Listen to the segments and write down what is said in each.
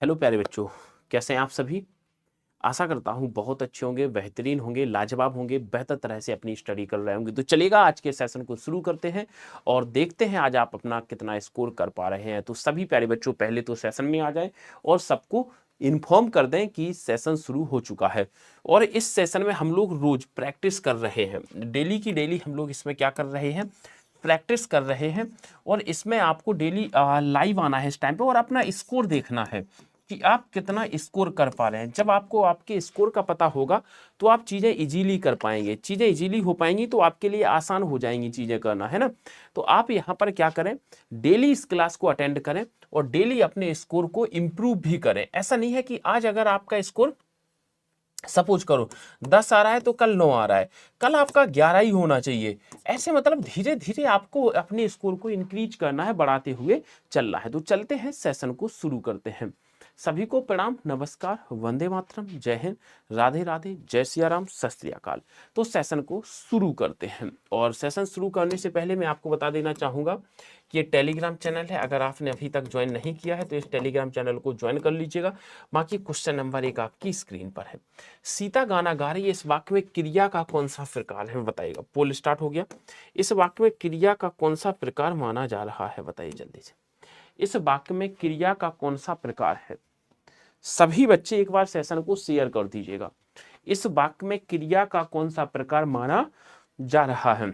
Hello प्यारे बच्चों, कैसे हैं आप सभी। आशा करता हूँ बहुत अच्छे होंगे, बेहतरीन होंगे, लाजवाब होंगे, बेहतर तरह से अपनी स्टडी कर रहे होंगे। तो चलिएगा आज के सेशन को शुरू करते हैं और देखते हैं आज आप अपना कितना स्कोर कर पा रहे हैं। तो सभी प्यारे बच्चों पहले तो सेशन में आ जाएं और सबको इन्फॉर्म कर दें कि सेशन शुरू हो चुका है। और इस सेशन में हम लोग रोज प्रैक्टिस कर रहे हैं, डेली की डेली हम लोग इसमें क्या कर रहे हैं, प्रैक्टिस कर रहे हैं। और इसमें आपको डेली लाइव आना है इस टाइम पे और अपना स्कोर देखना है कि आप कितना स्कोर कर पा रहे हैं। जब आपको आपके स्कोर का पता होगा तो आप चीज़ें इजीली कर पाएंगे, चीज़ें इजीली हो पाएंगी तो आपके लिए आसान हो जाएंगी चीज़ें करना, है ना। तो आप यहाँ पर क्या करें, डेली इस क्लास को अटेंड करें और डेली अपने स्कोर को इम्प्रूव भी करें। ऐसा नहीं है कि आज अगर आपका स्कोर सपोज करो 10 आ रहा है तो कल 9 आ रहा है, कल आपका 11 ही होना चाहिए। ऐसे मतलब धीरे धीरे आपको अपने स्कोर को इंक्रीज करना है, बढ़ाते हुए चलना है। तो चलते हैं, सेशन को शुरू करते हैं। सभी को प्रणाम, नमस्कार, वंदे मातरम, जय हिंद, राधे राधे, जय सिया राम, सत श्री अकाल। तो सेशन को शुरू करते हैं और सेशन शुरू करने से पहले मैं आपको बता देना चाहूँगा कि ये टेलीग्राम चैनल है। अगर आपने अभी तक ज्वाइन नहीं किया है तो इस टेलीग्राम चैनल को ज्वाइन कर लीजिएगा। बाकी क्वेश्चन नंबर 1 आपकी स्क्रीन पर है। सीता गाना गा रही है, इस वाक्य में क्रिया का कौन सा प्रकार है बताइएगा। पोल स्टार्ट हो गया। इस वाक्य में क्रिया का कौन सा प्रकार माना जा रहा है, बताइए जल्दी से। इस वाक्य में क्रिया का कौन सा प्रकार है। सभी बच्चे एक बार सेशन को शेयर कर दीजिएगा। इस वाक्य में क्रिया का कौन सा प्रकार माना जा रहा है,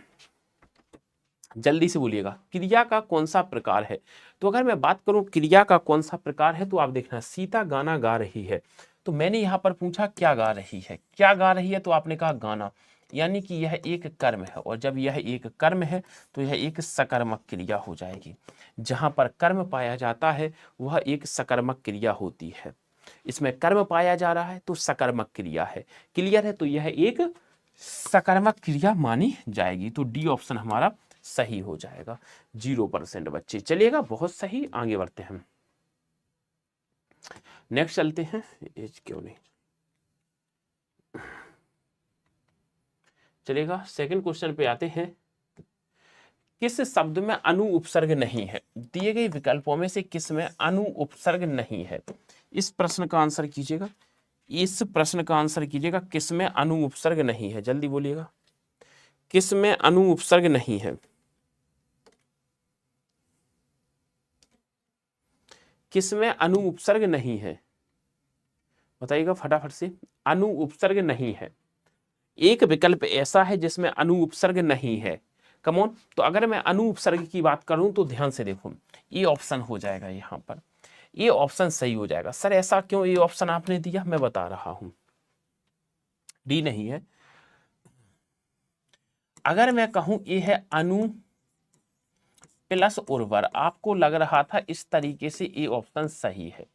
जल्दी से बोलिएगा। क्रिया का कौन सा प्रकार है। तो अगर मैं बात करूं क्रिया का कौन सा प्रकार है तो आप देखना, सीता गाना गा रही है। तो मैंने यहां पर पूछा क्या गा रही है, क्या गा रही है, तो आपने कहा गाना, यानी कि यह एक कर्म है। और जब यह एक कर्म है तो यह एक सकर्मक क्रिया हो जाएगी। जहां पर कर्म पाया जाता है वह एक सकर्मक क्रिया होती है। इसमें कर्म पाया जा रहा है तो सकर्मक क्रिया है। क्लियर है, तो यह एक सकर्मक क्रिया मानी जाएगी। तो डी ऑप्शन हमारा सही हो जाएगा। 0% बच्चे, चलिएगा, बहुत सही। आगे बढ़ते हैं, नेक्स्ट चलते हैं। एज क्यों नहीं, चलेगा। सेकंड क्वेश्चन पे आते हैं। किस शब्द में अनु उपसर्ग नहीं है। दिए गए विकल्पों में से किस में अनु उपसर्ग नहीं है। इस प्रश्न का आंसर कीजिएगा, इस प्रश्न का आंसर कीजिएगा। किस में अनु उपसर्ग नहीं है, जल्दी बोलिएगा। किस में अनु उपसर्ग नहीं है, किस में अनु उपसर्ग नहीं है, बताइएगा फटाफट से। अनु उपसर्ग नहीं है, एक विकल्प ऐसा है जिसमें अनु उपसर्ग नहीं है। कमोन, तो अगर मैं अनु उपसर्ग की बात करूं तो ध्यान से देखो, ये ऑप्शन हो जाएगा यहां पर, ये ऑप्शन सही हो जाएगा। सर ऐसा क्यों ये ऑप्शन आपने दिया, मैं बता रहा हूं। डी नहीं है। अगर मैं कहूं ये है अनु प्लस उर्वर, आपको लग रहा था इस तरीके से ये ऑप्शन सही है।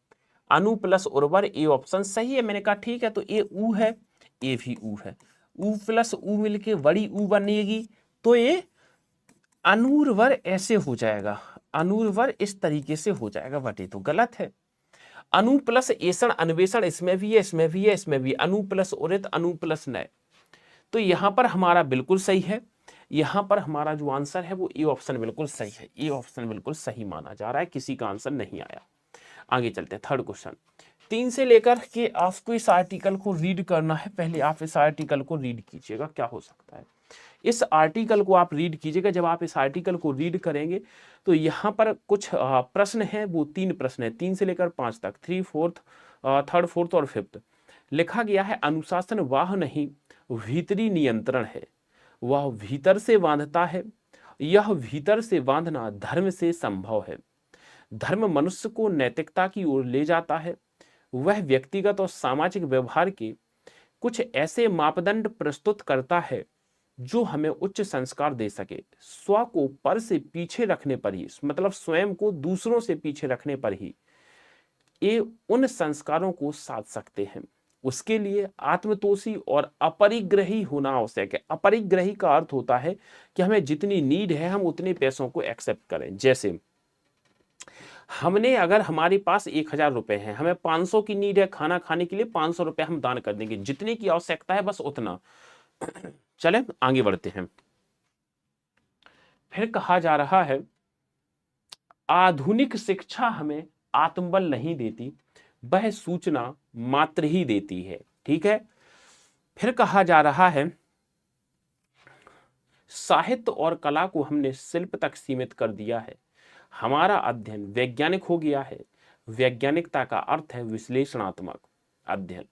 अनु प्लस उर्वर, ये ऑप्शन सही है। मैंने कहा ठीक है, तो ये ऊ है, ये भी ऊ है, ऊ प्लस ऊ मिलके बड़ी ऊ बनेगी, तो ये अनूर्वर ऐसे हो जाएगा। अनूर्वर इस तरीके से हो जाएगा, बट ये तो गलत है। अनु प्लस ऐसण अन्वेषण, इसमें भी है, इसमें भी है, इसमें भी। अनु प्लस उरित, अनु प्लस नय, तो यहां पर हमारा बिल्कुल सही है। यहां पर हमारा जो आंसर है वो ए ऑप्शन बिल्कुल सही है। ए ऑप्शन बिल्कुल सही माना जा रहा है, किसी का आंसर नहीं आया। आगे चलते हैं, थर्ड क्वेश्चन। 3 से लेकर के आपको इस आर्टिकल को रीड करना है। पहले आप इस आर्टिकल को रीड कीजिएगा, क्या हो सकता है। इस आर्टिकल को आप रीड कीजिएगा। जब आप इस आर्टिकल को रीड करेंगे तो यहाँ पर कुछ प्रश्न है, वो 3 प्रश्न है, 3 से लेकर 5 तक, 3, 4, थर्ड, फोर्थ और फिफ्थ। लिखा गया है अनुशासन वाह नहीं, भीतरी नियंत्रण है। वह भीतर से बांधता है, यह भीतर से बांधना धर्म से संभव है। धर्म मनुष्य को नैतिकता की ओर ले जाता है। वह व्यक्तिगत और सामाजिक व्यवहार के कुछ ऐसे मापदंड प्रस्तुत करता है जो हमें उच्च संस्कार दे सके। स्व को पर से पीछे रखने पर ही, मतलब स्वयं को दूसरों से पीछे रखने पर ही ये उन संस्कारों को साध सकते हैं। उसके लिए आत्मतोषी और अपरिग्रही होना आवश्यक है। अपरिग्रही का अर्थ होता है कि हमें जितनी नीड है हम उतने पैसों को एक्सेप्ट करें। जैसे हमने, अगर हमारे पास 1000 रुपए हैं, हमें 500 की नीड है खाना खाने के लिए, 500 रुपए हम दान कर देंगे, जितने की आवश्यकता है बस उतना। चले आगे बढ़ते हैं। फिर कहा जा रहा है आधुनिक शिक्षा हमें आत्मबल नहीं देती, वह सूचना मात्र ही देती है। ठीक है, फिर कहा जा रहा है साहित्य और कला को हमने शिल्प तक सीमित कर दिया है, हमारा अध्ययन वैज्ञानिक हो गया है। वैज्ञानिकता का अर्थ है विश्लेषणात्मक अध्ययन।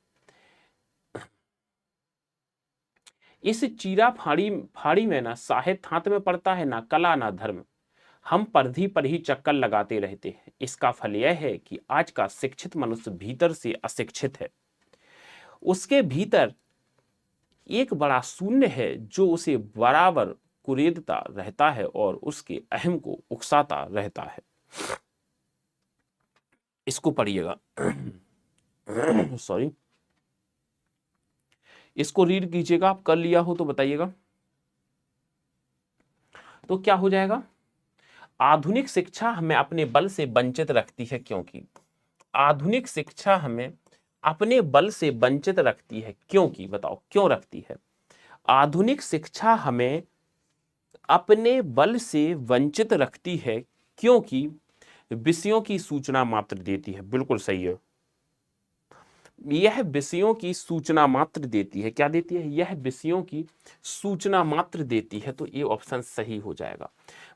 इस चीरा फाड़ी में ना साहित्य हाथ में पड़ता है, ना कला ना धर्म। हम परिधि पर ही चक्कर लगाते रहते हैं। इसका फल यह है कि आज का शिक्षित मनुष्य भीतर से अशिक्षित है। उसके भीतर एक बड़ा शून्य है जो उसे बराबर कुरेदता रहता है और उसके अहम को उकसाता रहता है। इसको पढ़िएगा। सॉरी, इसको रीड कीजिएगा। आप कर लिया हो तो बताइएगा। तो क्या हो जाएगा? आधुनिक शिक्षा हमें अपने बल से वंचित रखती है, क्योंकि आधुनिक शिक्षा हमें अपने बल से वंचित रखती है। क्योंकि बताओ क्यों रखती है? आधुनिक शिक्षा हमें अपने बल से वंचित रखती है क्योंकि विषयों की सूचना मात्र देती है। बिल्कुल सही है, यह विषयों की सूचना मात्र देती है। क्या देती है? यह विषयों की सूचना मात्र देती है। तो ये ऑप्शन सही हो जाएगा।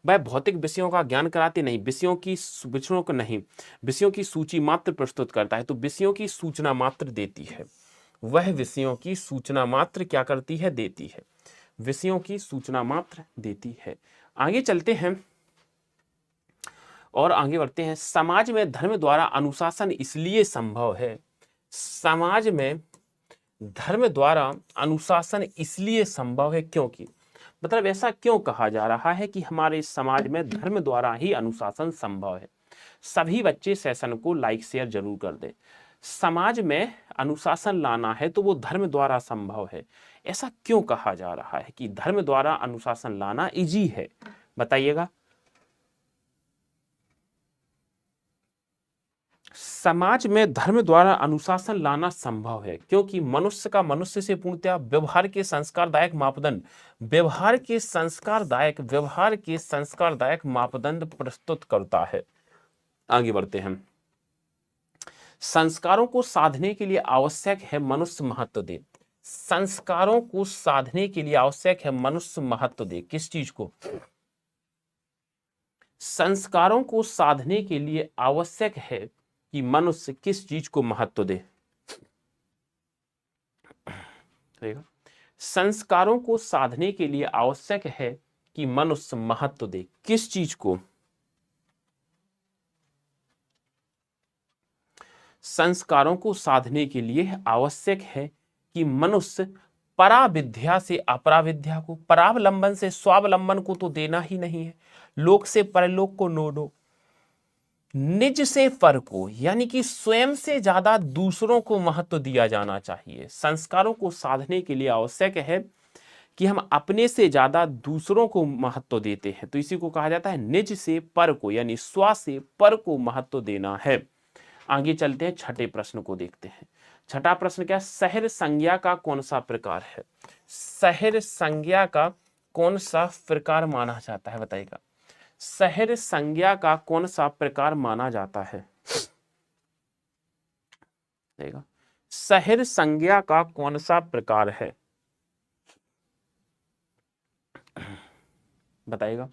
वह भौतिक विषयों का ज्ञान कराते नहीं, विषयों को नहीं, विषयों की सूची मात्र प्रस्तुत करता है। तो विषयों की सूचना मात्र देती है। वह विषयों की सूचना मात्र क्या करती है? देती है। विषयों की सूचना मात्र देती है। आगे चलते हैं और आगे बढ़ते हैं। समाज में धर्म द्वारा अनुशासन इसलिए संभव है। समाज में धर्म द्वारा अनुशासन इसलिए संभव है क्योंकि, मतलब ऐसा क्यों कहा जा रहा है कि हमारे समाज में धर्म द्वारा ही अनुशासन संभव है? सभी बच्चे सेशन को लाइक शेयर जरूर कर दें। समाज में अनुशासन लाना है तो वो धर्म द्वारा संभव है। ऐसा क्यों कहा जा रहा है कि धर्म द्वारा अनुशासन लाना इजी है? बताइएगा। समाज में धर्म द्वारा अनुशासन लाना संभव है क्योंकि मनुष्य का मनुष्य से पूर्णतया व्यवहार के संस्कारदायक मापदंड प्रस्तुत करता है। आगे बढ़ते हैं। संस्कारों को साधने के लिए आवश्यक है मनुष्य महत्व दे। संस्कारों को साधने के लिए आवश्यक है मनुष्य महत्व दे। किस चीज को? संस्कारों को साधने के लिए आवश्यक है कि मनुष्य किस चीज को महत्व दे? संस्कारों को साधने के लिए आवश्यक है कि मनुष्य महत्व दे। किस चीज को? संस्कारों को साधने के लिए आवश्यक है कि मनुष्य पराविद्या से अपराविद्या को, परावलंबन से स्वावलंबन को तो देना ही नहीं है, लोक से परलोक को नोडो, निज से पर को यानी कि स्वयं से ज्यादा दूसरों को महत्व दिया जाना चाहिए। संस्कारों को साधने के लिए आवश्यक है कि हम अपने से ज्यादा दूसरों को महत्व देते हैं। तो इसी को कहा जाता है निज से पर को, यानी स्व से पर को महत्व देना है। आगे चलते हैं, छठे प्रश्न को देखते हैं। छठा प्रश्न क्या? शहर संज्ञा का कौन सा प्रकार है? शहर संज्ञा का कौन सा प्रकार माना जाता है? बताइएगा। शहर संज्ञा का कौन सा प्रकार माना जाता है? शहर संज्ञा का कौन सा प्रकार है? बताइएगा।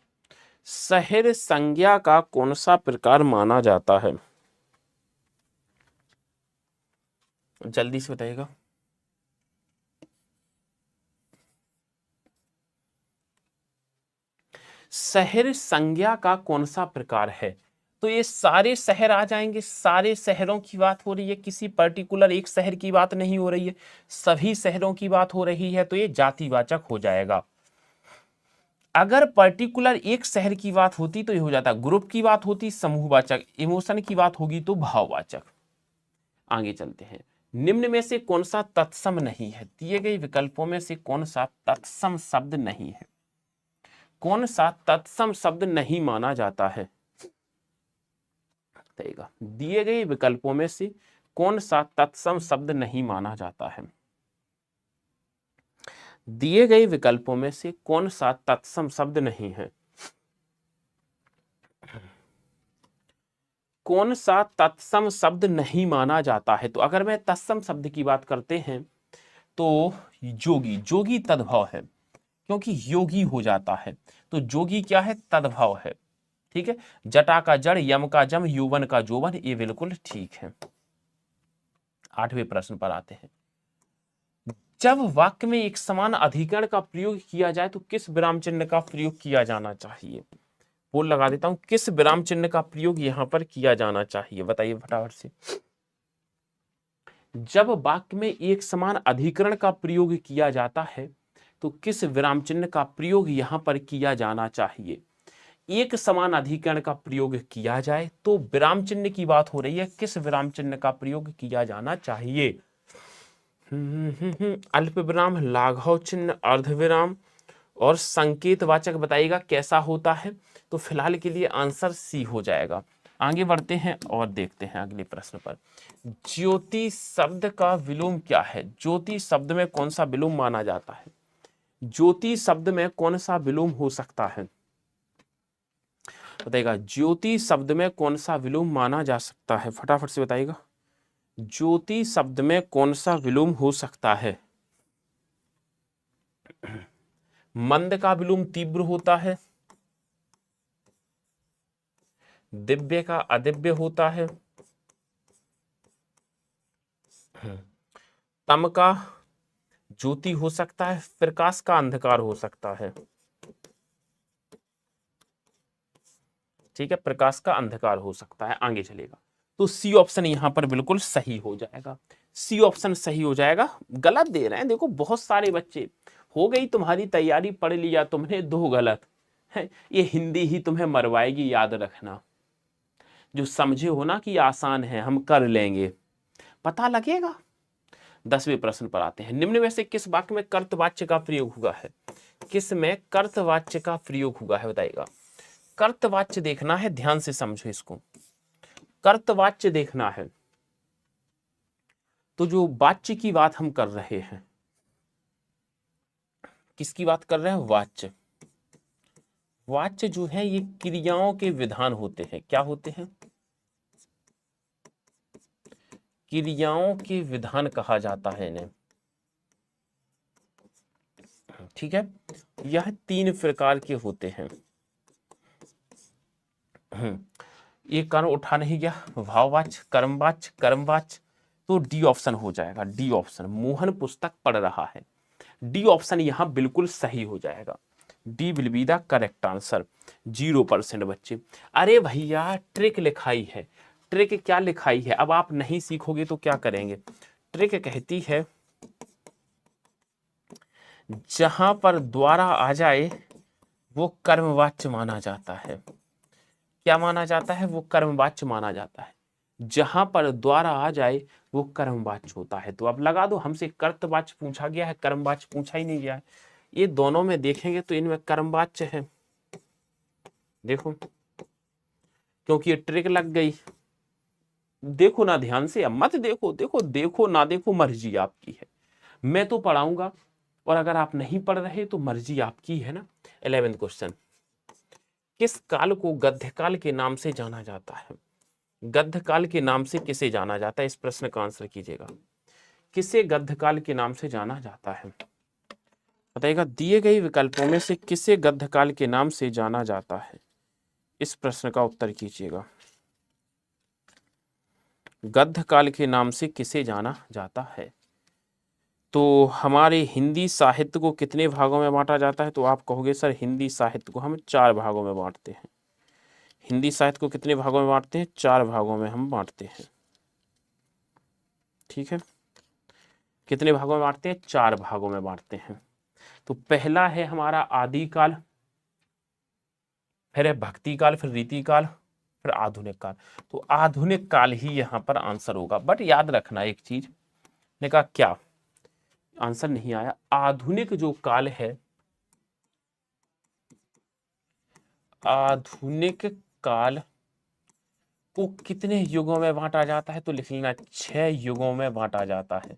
शहर संज्ञा का कौन सा प्रकार माना जाता है? जल्दी से बताइएगा। शहर संज्ञा का कौन सा प्रकार है? तो ये सारे शहर आ जाएंगे। सारे शहरों की बात हो रही है, किसी पर्टिकुलर एक शहर की बात नहीं हो रही है, सभी शहरों की बात हो रही है। तो ये जातिवाचक हो जाएगा। अगर पर्टिकुलर एक शहर की बात होती तो ये हो जाता, ग्रुप की बात होती समूहवाचक, इमोशन की बात होगी तो भाववाचक। आगे चलते हैं। निम्न में से कौन सा तत्सम नहीं है? दिए गए विकल्पों में से कौन सा तत्सम शब्द नहीं है? कौन सा तत्सम शब्द नहीं माना जाता है? दिए गए विकल्पों में से कौन सा तत्सम शब्द नहीं माना जाता है? दिए गए विकल्पों में से कौन सा तत्सम शब्द नहीं है? कौन सा तत्सम शब्द नहीं माना जाता है? तो अगर मैं तत्सम शब्द की बात करते हैं तो जोगी, जोगी तद्भव है क्योंकि योगी हो जाता है, तो जोगी क्या है? तद्भव है। ठीक है, जटा का जड़, यम का जम, यौवन का जोवन, ये बिल्कुल ठीक है। 8वें प्रश्न पर आते हैं। जब वाक्य में एक समान अधिकरण का प्रयोग किया जाए तो किस विराम चिन्ह का प्रयोग किया जाना चाहिए? बोल लगा देता हूं, किस विराम चिन्ह का प्रयोग यहां पर किया जाना चाहिए? बताइए फटाफट से। जब वाक्य में एक समान अधिकरण का प्रयोग किया जाता है तो किस विराम चिन्ह का प्रयोग यहां पर किया जाना चाहिए? एक समान अधिकरण का प्रयोग किया जाए तो विराम चिन्ह की बात हो रही है, किस विराम चिन्ह का प्रयोग किया जाना चाहिए? अल्प विराम, लाघव चिन्ह, अर्धविराम और संकेतवाचक बताइएगा कैसा होता है। तो फिलहाल के लिए आंसर सी हो जाएगा। आगे बढ़ते हैं और देखते हैं अगले प्रश्न पर। ज्योति शब्द का विलोम क्या है? ज्योति शब्द में कौन सा विलोम माना जाता है? ज्योति शब्द में कौन सा विलोम हो सकता है? बताइएगा, ज्योति शब्द में कौन सा विलोम माना जा सकता है? फटाफट से बताइएगा, ज्योति शब्द में कौन सा विलोम हो सकता है? मंद का विलोम तीव्र होता है, दिव्य का अदिव्य होता है, तम का ज्योति हो सकता है, प्रकाश का अंधकार हो सकता है। ठीक है, प्रकाश का अंधकार हो सकता है। आगे चलेगा तो सी ऑप्शन यहां पर बिल्कुल सही हो जाएगा। सी ऑप्शन सही हो जाएगा। गलत दे रहे हैं, देखो बहुत सारे बच्चे, हो गई तुम्हारी तैयारी, पढ़ लिया तुमने, 2 गलत है। ये हिंदी ही तुम्हें मरवाएगी, याद रखना। जो समझे हो ना कि आसान है, हम कर लेंगे, पता लगेगा। 10वें प्रश्न पर आते हैं। निम्न में से किस वाक्य में कर्तवाच्य का प्रयोग हुआ है? किस में कर्तवाच्य का प्रयोग हुआ है? बताइएगा। कर्तवाच्य देखना है, ध्यान से समझो इसको। कर्तवाच्य देखना है तो जो वाच्य की बात हम कर रहे हैं, किसकी बात कर रहे हैं? वाच्य। वाच्य जो है ये क्रियाओं के विधान होते हैं। क्या होते हैं? क्रियाओं के विधान कहा जाता है इन्हें। ठीक है, यह 3 प्रकार के होते हैं। ये कर्म उठा नहीं गया, भाववाच्य, कर्मवाच्य, कर्मवाच्य, तो डी ऑप्शन हो जाएगा। डी ऑप्शन, मोहन पुस्तक पढ़ रहा है, डी ऑप्शन यहां बिल्कुल सही हो जाएगा। D will be the correct answer. 0% बच्चे। अरे भैया ट्रिक लिखाई है, ट्रिक क्या लिखाई है? अब आप नहीं सीखोगे तो क्या करेंगे? ट्रिक कहती है जहां पर द्वारा आ जाए वो कर्मवाच्य माना जाता है। क्या माना जाता है? वो कर्मवाच्य माना जाता है। जहां पर द्वारा आ जाए वो कर्मवाच्य होता है। तो अब लगा दो, हमसे कर्तवाच्य पूछा गया है, कर्मवाच्य पूछा ही नहीं गया है। ये दोनों में देखेंगे तो इनमें कर्मवाच्य है। देखो, क्योंकि ये ट्रिक लग गई। देखो ना ध्यान से, अब मत देखो, देखो देखो ना देखो, मर्जी आपकी है। मैं तो पढ़ाऊंगा, और अगर आप नहीं पढ़ रहे तो मर्जी आपकी है ना। 11वां क्वेश्चन, किस काल को गद्यकाल के नाम से जाना जाता है? गद्यकाल के नाम से किसे जाना जाता है? इस प्रश्न का आंसर कीजिएगा। किसे गद्यकाल के नाम से जाना जाता है? बताइएगा, दिए गए विकल्पों में से किसे गद्यकाल के नाम से जाना जाता है? इस प्रश्न का उत्तर कीजिएगा। गद्यकाल के नाम से किसे जाना जाता है? तो हमारे हिंदी साहित्य को कितने भागों में बांटा जाता है? तो आप कहोगे सर हिंदी साहित्य को हम 4 भागों में बांटते हैं। हिंदी साहित्य को कितने भागों में बांटते हैं? 4 भागों में हम बांटते हैं। ठीक है, कितने भागों में बांटते हैं? 4 भागों में बांटते हैं। तो पहला है हमारा आदिकाल, फिर है भक्ति काल, फिर रीति काल, फिर आधुनिक काल। तो आधुनिक काल ही यहां पर आंसर होगा। बट याद रखना एक चीज, ने कहा क्या आंसर नहीं आया? आधुनिक जो काल है, आधुनिक काल को कितने युगों में बांटा जाता है? तो लिख लेना 6 युगों में बांटा जाता है।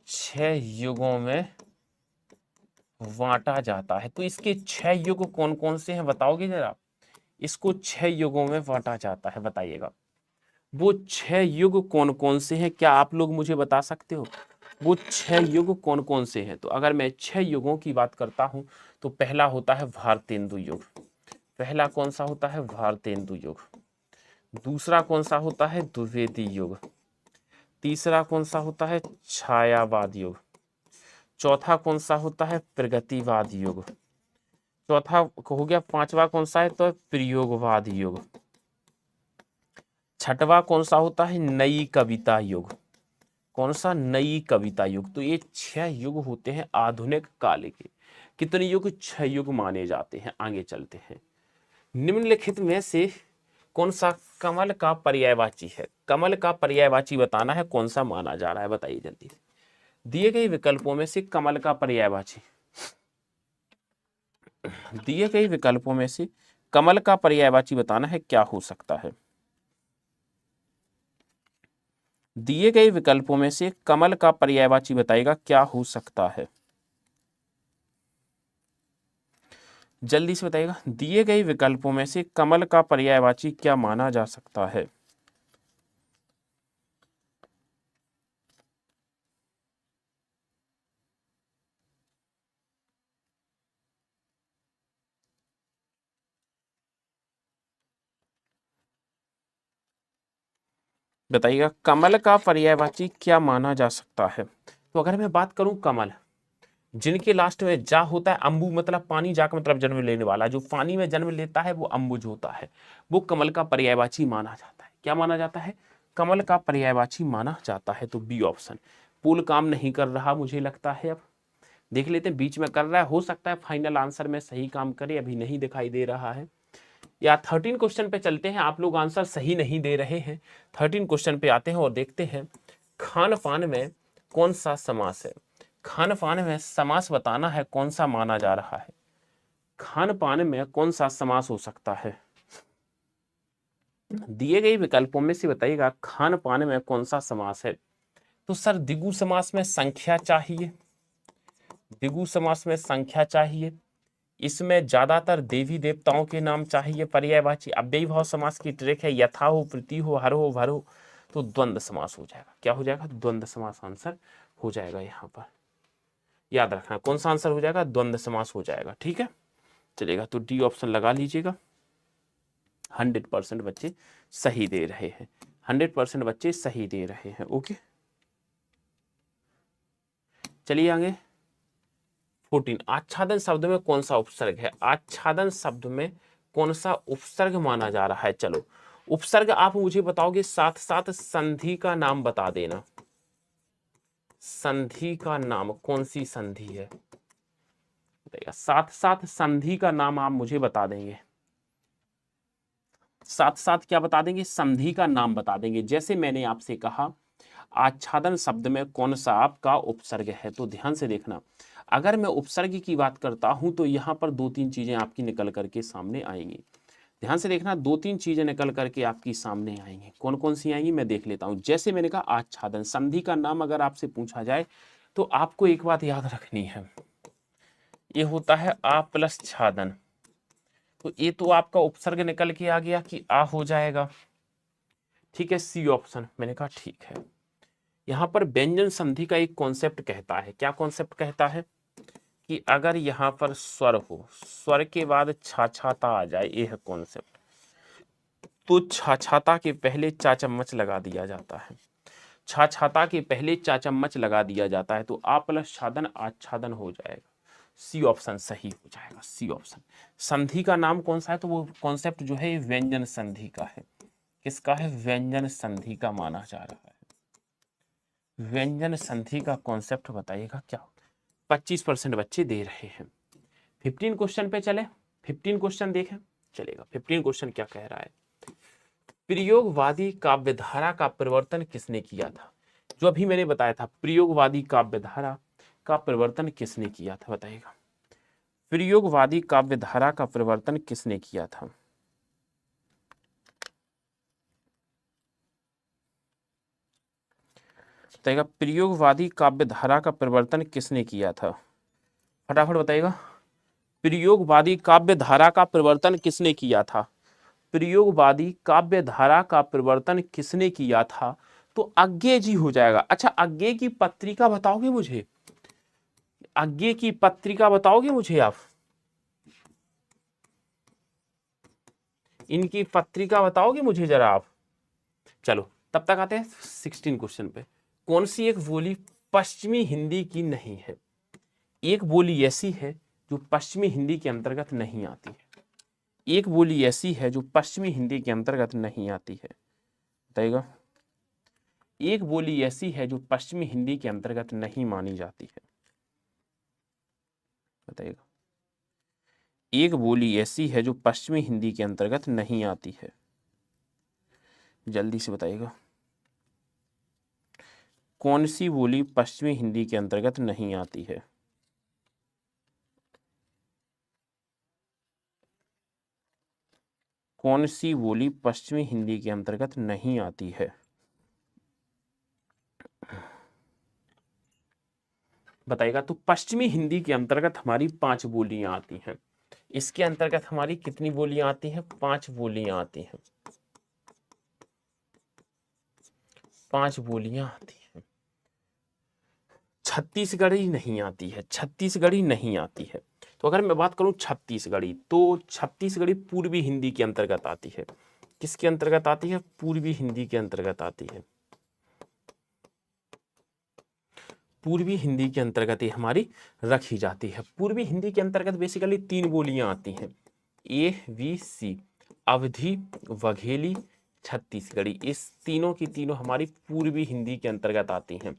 6 युगों में बांटा जाता है। तो इसके 6 युग कौन कौन से हैं बताओगे जरा? इसको 6 युगों में बांटा जाता है। बताइएगा वो 6 युग कौन कौन से हैं, क्या आप लोग मुझे बता सकते हो? वो 6 युग कौन कौन से हैं? तो अगर मैं 6 युगों की बात करता हूं तो पहला होता है भारतेंदु युग। पहला कौन सा होता है? भारतेंदु युग। दूसरा कौन सा होता है? द्विवेदी युग। तीसरा कौन सा होता है? छायावाद युग। चौथा कौन सा होता है? प्रगतिवाद युग। चौथा हो गया। पांचवा कौन सा है? तो प्रयोगवाद युग। छठवा कौन सा होता है? नई कविता युग। कौन सा? नई कविता युग। तो ये 6 युग होते हैं आधुनिक काल के। कितने युग? 6 युग माने जाते हैं। आगे चलते हैं। निम्नलिखित में से कौन सा कमल का पर्यायवाची है? कमल का पर्यायवाची बताना है, कौन सा माना जा रहा है? बताइए जल्दी से। दिए गए विकल्पों में से कमल का पर्यायवाची, दिए गए विकल्पों में से कमल का पर्यायवाची बताना है, क्या हो सकता है? दिए गए विकल्पों में से कमल का पर्यायवाची बताएगा क्या हो सकता है? जल्दी से बताइएगा। दिए गए विकल्पों में से कमल का पर्यायवाची क्या माना जा सकता है? बताइएगा कमल का पर्यायवाची क्या माना जा सकता है? तो अगर मैं बात करूं कमल, जिनके लास्ट में जा होता है, अंबु मतलब पानी, जा का मतलब जन्म लेने वाला, जो पानी में जन्म लेता है वो अंबुज होता है, वो कमल का पर्यायवाची माना जाता है। क्या माना जाता है? कमल का पर्यायवाची माना जाता है। तो बी ऑप्शन। पुल काम नहीं कर रहा मुझे लगता है, अब देख लेते हैं। बीच में कर रहा है, हो सकता है फाइनल आंसर में सही काम करे, अभी नहीं दिखाई दे रहा है। या 13 क्वेश्चन पे चलते हैं। आप लोग आंसर सही नहीं दे रहे हैं। 13 क्वेश्चन पे आते हैं और देखते हैं खान पान में कौन सा समास है। खान पान में समास बताना है, कौन सा माना जा रहा है? खान पान में कौन सा समास हो सकता है? दिए गए विकल्पों में से बताइएगा खान पान में कौन सा समास है। तो सर द्विगु समास में संख्या चाहिए, द्विगु समास में संख्या चाहिए, इसमें ज्यादातर देवी देवताओं के नाम चाहिए पर्यायवाची। अव्ययी भाव समास की ट्रिक है, यथा हो, प्रति हो, हर हो, भर हो। तो द्वंद्व समास हो जाएगा। क्या हो जाएगा? द्वंद्व समास आंसर हो जाएगा। यहाँ पर याद रखना कौन सा आंसर हो जाएगा? द्वंद्व समास हो जाएगा। ठीक है, चलेगा। तो डी ऑप्शन लगा लीजिएगा। 100% बच्चे सही दे रहे हैं। 100% बच्चे सही दे रहे हैं। ओके, चलिए आगे। 14 आच्छादन शब्द में कौन सा उपसर्ग है? आच्छादन शब्द में कौन सा उपसर्ग माना जा रहा है? चलो उपसर्ग आप मुझे बताओगे, साथ साथ संधि का नाम बता देना। संधि का नाम, कौन सी संधि है? साथ साथ संधि का नाम आप मुझे बता देंगे। साथ साथ क्या बता देंगे? संधि का नाम बता देंगे। जैसे मैंने आपसे कहा आच्छादन शब्द में कौन सा आपका उपसर्ग है, तो ध्यान से देखना। अगर मैं उपसर्ग की बात करता हूं तो यहां पर 2-3 चीजें आपकी निकल करके सामने आएंगी। ध्यान से देखना, 2-3 चीजें निकल करके आपकी सामने आएंगी। कौन कौन सी आएंगी मैं देख लेता हूं। जैसे मैंने कहा आच्छादन, संधि का नाम अगर आपसे पूछा जाए तो आपको एक बात याद रखनी है, ये होता है आ प्लस छादन। तो ये तो आपका उपसर्ग निकल के आ गया कि आ हो जाएगा। ठीक है, सी ऑप्शन। मैंने कहा ठीक है। यहाँ पर व्यंजन संधि का एक कॉन्सेप्ट कहता है। क्या कॉन्सेप्ट कहता है? कि अगर यहाँ पर स्वर हो, स्वर के बाद छाछाता आ जाए, ये है कॉन्सेप्ट। तो छाछाता के पहले चा चम्मच लगा दिया जाता है। छाछाता के पहले चा चम्मच लगा दिया जाता है, तो आ प्लस छादन आच्छादन हो जाएगा। सी ऑप्शन सही हो जाएगा। C option. संधि का नाम कौन सा है? तो वो कॉन्सेप्ट जो है व्यंजन संधि का है। किसका है? व्यंजन संधि का माना जा रहा है। व्यंजन संधि का कॉन्सेप्ट बताइएगा क्या? 25% बच्चे दे रहे हैं। 15 क्वेश्चन पे चले। 15 क्वेश्चन देखें, चलेगा। 15 क्वेश्चन क्या कह रहा है? प्रयोगवादी काव्यधारा का परिवर्तन किसने किया था? जो अभी मैंने बताया था, प्रयोगवादी काव्यधारा का परिवर्तन किसने किया था? बताइएगा। प्रयोगवादी काव्यधारा का परिवर्तन किसने किया था? बताइएगा प्रयोगवादी काव्यधारा का परिवर्तन किसने किया था? फटाफट बताइएगा। प्रयोगवादी काव्यधारा का परिवर्तन किसने किया था? प्रयोगवादी काव्य धारा का प्रवर्तन किसने किया था? तो अज्ञे जी हो जाएगा। अच्छा, अज्ञे की पत्रिका बताओगे मुझे? अज्ञे की पत्रिका बताओगे मुझे आप? इनकी पत्रिका बताओगे मुझे जरा आप? चलो तब तक आते हैं 16 क्वेश्चन पे। कौन सी एक बोली पश्चिमी हिंदी की नहीं है? एक बोली ऐसी है जो पश्चिमी हिंदी के अंतर्गत नहीं आती है। एक बोली ऐसी है जो पश्चिमी हिंदी के अंतर्गत नहीं आती है, बताइएगा। एक बोली ऐसी है जो पश्चिमी हिंदी के अंतर्गत नहीं मानी जाती है, बताइएगा। एक बोली ऐसी है जो पश्चिमी हिंदी के अंतर्गत नहीं आती है, जल्दी से बताइएगा। कौन सी बोली पश्चिमी हिंदी के अंतर्गत नहीं आती है? कौन सी बोली पश्चिमी हिंदी के अंतर्गत नहीं आती है, बताइएगा। तो पश्चिमी हिंदी के अंतर्गत हमारी 5 बोलियां आती हैं। इसके अंतर्गत हमारी कितनी बोलियां आती हैं? 5 बोलियां आती हैं। 5 बोलियां आती हैं। छत्तीसगढ़ी नहीं आती है, छत्तीसगढ़ी नहीं आती है। तो अगर मैं बात करूं छत्तीसगढ़ी, तो छत्तीसगढ़ी पूर्वी हिंदी के अंतर्गत आती है। किसके अंतर्गत आती है? पूर्वी हिंदी के अंतर्गत आती है। पूर्वी हिंदी के अंतर्गत ये हमारी रखी जाती है। पूर्वी हिंदी के अंतर्गत बेसिकली 3 बोलियां आती हैं, ABC, अवधी, वघेली, छत्तीसगढ़ी। इस तीनों की तीनों हमारी पूर्वी हिंदी के अंतर्गत आती हैं,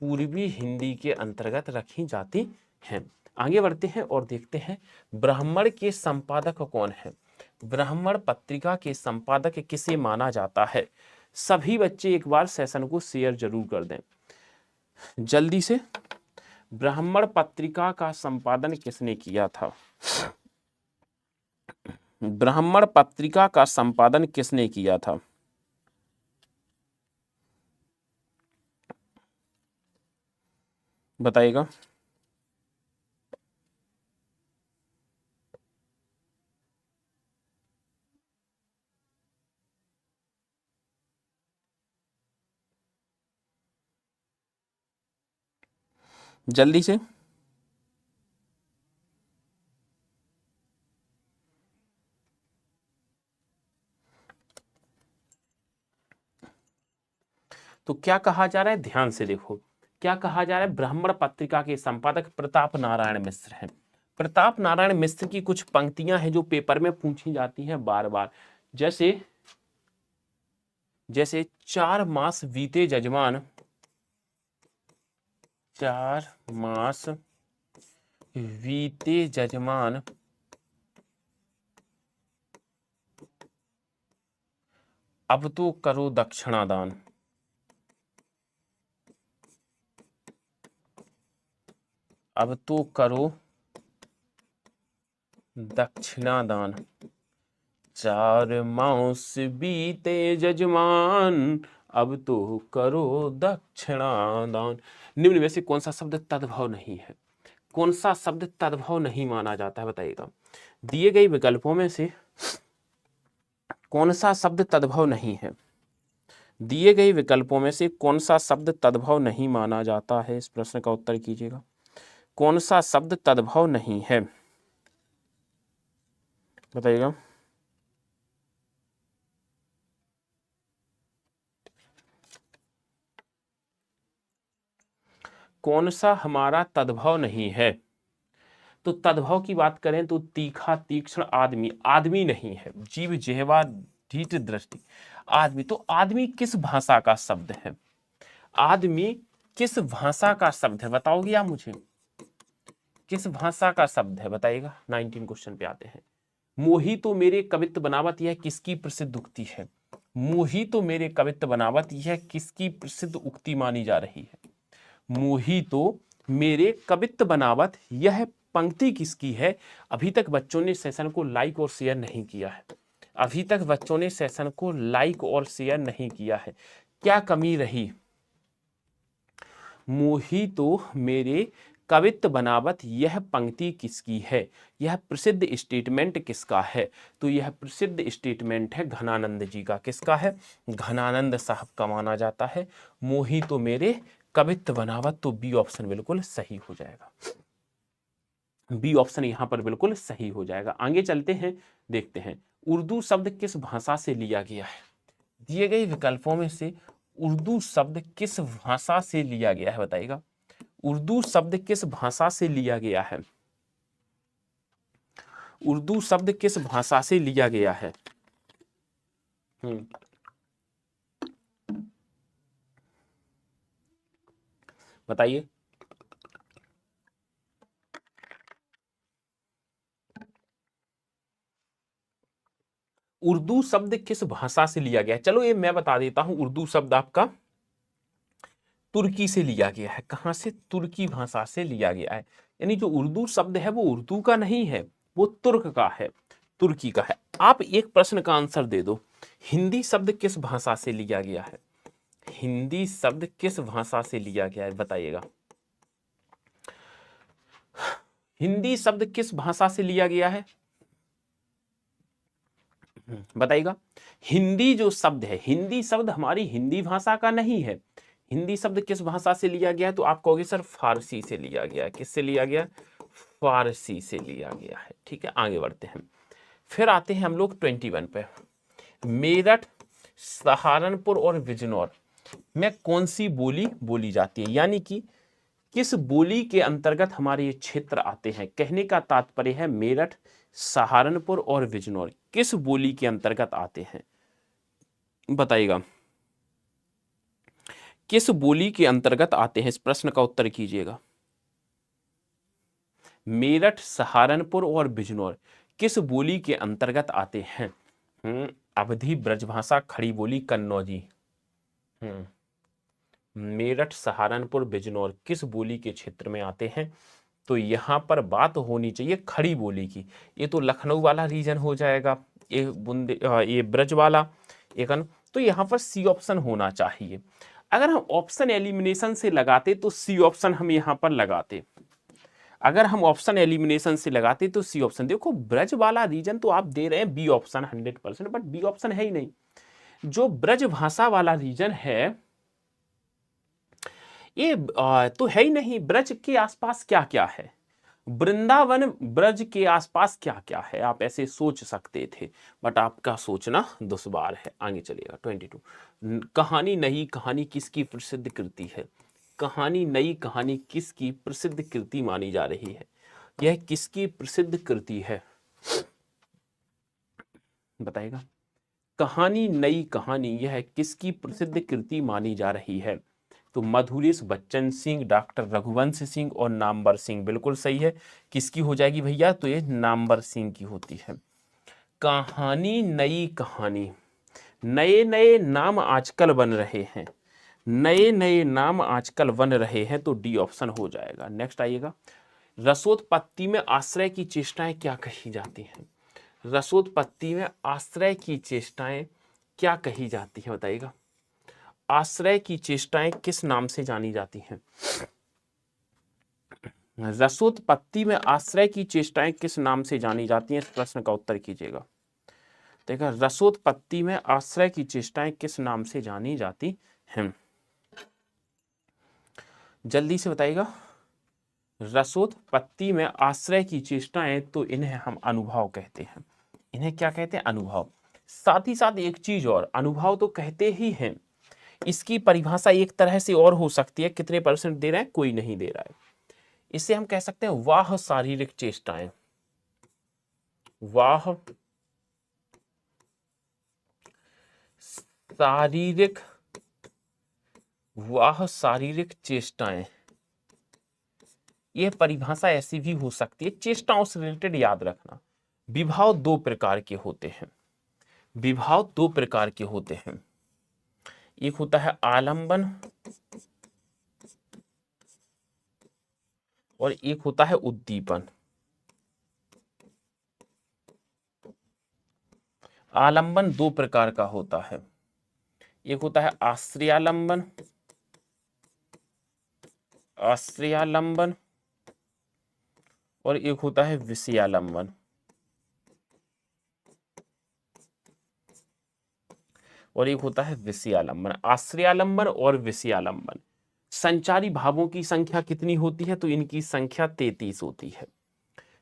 पूर्वी हिंदी के अंतर्गत रखी जाती हैं। आगे बढ़ते हैं और देखते हैं ब्राह्मण के संपादक कौन है। ब्राह्मण पत्रिका के संपादक किसे माना जाता है? सभी बच्चे एक बार सेशन को शेयर जरूर कर दें जल्दी से। ब्राह्मण पत्रिका का संपादन किसने किया था? ब्राह्मण पत्रिका का संपादन किसने किया था? बताइएगा। जल्दी से। तो क्या कहा जा रहा है? ध्यान से देखो, क्या कहा जा रहा है? ब्राह्मण पत्रिका के संपादक प्रताप नारायण मिश्र हैं। प्रताप नारायण मिश्र की कुछ पंक्तियां हैं जो पेपर में पूछी जाती हैं बार बार, जैसे जैसे 4 मास बीते जजमान, 4 मास बीते जजमान, अब तो करो दक्षिणादान। अब तो करो दक्षिणादान, 4 मास बीते जजमान, अब तो करो दक्षिणादान। निम्न में से कौन सा शब्द तद्भव नहीं है? कौन सा शब्द तद्भव नहीं माना जाता है, बताइएगा। दिए गए विकल्पों में से कौन सा शब्द तद्भव नहीं है? दिए गए विकल्पों में से कौन सा शब्द तद्भव नहीं माना जाता है? इस प्रश्न का उत्तर कीजिएगा। कौन सा शब्द तद्भव नहीं है, बताइएगा। कौन सा हमारा तद्भव नहीं है? तो तद्भव की बात करें तो तीखा, तीक्ष्ण, आदमी। आदमी नहीं है, जीव, जिह्वा, ढीठ, दृष्टि। आदमी, तो आदमी किस भाषा का शब्द है? आदमी किस भाषा का शब्द है, बताओगे आप मुझे? किस भाषा का शब्द है, बताइएगा। 19 क्वेश्चन पे आते हैं। मोही तो मेरे कवित्व बनावत, यह किसकी प्रसिद्ध उक्ति है? मोही तो मेरे कवित्व बनावत, यह किसकी प्रसिद्ध उक्ति मानी जा रही है? मोही तो मेरे कवित्व बनावत, यह पंक्ति किसकी है? अभी तक बच्चों ने सेशन को लाइक और शेयर नहीं किया है। अभी तक बच्चों ने सेशन को लाइक और शेयर नहीं किया है, क्या कमी रही? मोही तो मेरे कवित्त बनावत यह पंक्ति किसकी है, यह प्रसिद्ध स्टेटमेंट किसका है, तो यह प्रसिद्ध स्टेटमेंट है घनानंद जी का। किसका है, घनानंद साहब का माना जाता है। मोही तो मेरे कवित्त बनावत, तो बी ऑप्शन बिल्कुल सही हो जाएगा, बी ऑप्शन यहां पर बिल्कुल सही हो जाएगा। आगे चलते हैं, देखते हैं उर्दू शब्द किस भाषा से लिया गया है। दिए गए विकल्पों में से उर्दू शब्द किस भाषा से लिया गया है, बताइएगा। उर्दू शब्द किस भाषा से लिया गया है, उर्दू शब्द किस भाषा से लिया गया है। बताइए। उर्दू शब्द किस भाषा से लिया गया है, चलो ये मैं बता देता हूं। उर्दू शब्द आपका तुर्की से लिया गया है। कहां से, तुर्की भाषा से लिया गया है। यानी जो उर्दू शब्द है वो उर्दू का नहीं है, वो तुर्क का है, तुर्की का है। आप एक प्रश्न का आंसर दे दो, हिंदी शब्द किस भाषा से लिया गया है, हिंदी शब्द किस भाषा से लिया गया है, बताइएगा। हिंदी शब्द किस भाषा से लिया गया है, बताइएगा। हिंदी जो शब्द है, हिंदी शब्द हमारी हिंदी भाषा का नहीं है। हिंदी शब्द किस भाषा से लिया गया है, तो आप कहोगे सर फारसी से लिया गया है। किससे लिया गया, फारसी से लिया गया है। ठीक है, आगे बढ़ते हैं। फिर आते हैं हम लोग 21 पे। मेरठ, सहारनपुर और बिजनौर में कौन सी बोली बोली जाती है, यानी कि किस बोली के अंतर्गत हमारे ये क्षेत्र आते हैं। कहने का तात्पर्य है मेरठ, सहारनपुर और बिजनौर किस बोली के अंतर्गत आते हैं, बताइएगा। किस बोली के अंतर्गत आते हैं, इस प्रश्न का उत्तर कीजिएगा। मेरठ, सहारनपुर और बिजनौर किस बोली के अंतर्गत आते हैं। अवधी, ब्रजभाषा, खड़ी बोली, कन्नौजी। मेरठ, सहारनपुर, बिजनौर किस बोली के क्षेत्र में आते हैं, तो यहां पर बात होनी चाहिए खड़ी बोली की। ये तो लखनऊ वाला रीजन हो जाएगा, ये ब्रज वाला एक, तो यहां पर सी ऑप्शन होना चाहिए। अगर हम ऑप्शन एलिमिनेशन से लगाते तो सी ऑप्शन हम यहां पर लगाते, अगर हम ऑप्शन एलिमिनेशन से लगाते तो सी ऑप्शन। देखो ब्रज वाला रीजन तो आप दे रहे हैं B option 100%, but B option है ही नहीं। जो ब्रज भाषा वाला रीजन है ये तो है ही नहीं। ब्रज के आसपास क्या क्या है, वृंदावन ब्रज के आसपास क्या क्या है, आप ऐसे सोच सकते थे, बट आपका सोचना दुश्वार है। आगे चलिएगा 22। कहानी नई कहानी किसकी प्रसिद्ध कृति है, कहानी नई कहानी किसकी प्रसिद्ध कृति मानी जा रही है, यह किसकी प्रसिद्ध कृति है, बताएगा। कहानी नई कहानी यह किसकी प्रसिद्ध कृति मानी जा रही है, तो मधुरेश, बच्चन सिंह, डॉक्टर रघुवंश सिंह और नामवर सिंह। बिल्कुल सही है। किसकी हो जाएगी भैया, तो ये नामवर सिंह की होती है। कहानी नई कहानी, नए नए नाम आजकल बन रहे हैं, नए नए नाम आजकल बन रहे हैं, तो डी ऑप्शन हो जाएगा। नेक्स्ट आइएगा। रसोत्पत्ति में आश्रय की चेष्टाएं क्या कही जाती हैं, रसोत्पत्ति में आश्रय की चेष्टाएं क्या कही जाती हैं, बताइएगा। आश्रय की चेष्टाएं किस नाम से जानी जाती हैं, रसोत्पत्ति में आश्रय की चेष्टाएं किस नाम से जानी जाती हैं, इस प्रश्न का उत्तर कीजिएगा। देखा, रसोत्पत्ति में आश्रय की चेष्टाएं किस नाम से जानी जाती हैं, जल्दी से बताइएगा। रसोत्पत्ति में आश्रय की चेष्टाएं, तो इन्हें हम अनुभव कहते हैं। इन्हें क्या कहते हैं, अनुभव। साथ ही साथ एक चीज और, अनुभव तो कहते ही हैं, इसकी परिभाषा एक तरह से और हो सकती है। कितने परसेंट दे रहे हैं, कोई नहीं दे रहा है। इसे हम कह सकते हैं वाह शारीरिक चेष्टाएं, वाह शारीरिक, वाह शारीरिक चेष्टाएं। यह परिभाषा ऐसी भी हो सकती है, चेष्टाओं से रिलेटेड याद रखना। विभाव दो प्रकार के होते हैं, विभाव दो प्रकार के होते हैं। एक होता है आलंबन और एक होता है उद्दीपन। आलंबन दो प्रकार का होता है, एक होता है आश्रयालंबन, आश्रयालंबन और एक होता है विषयालंबन। और एक होता है विषयालंबन। आश्रयालंबन और विषयालंबन। संचारी भावों की संख्या कितनी होती है? तो इनकी संख्या 33 होती है।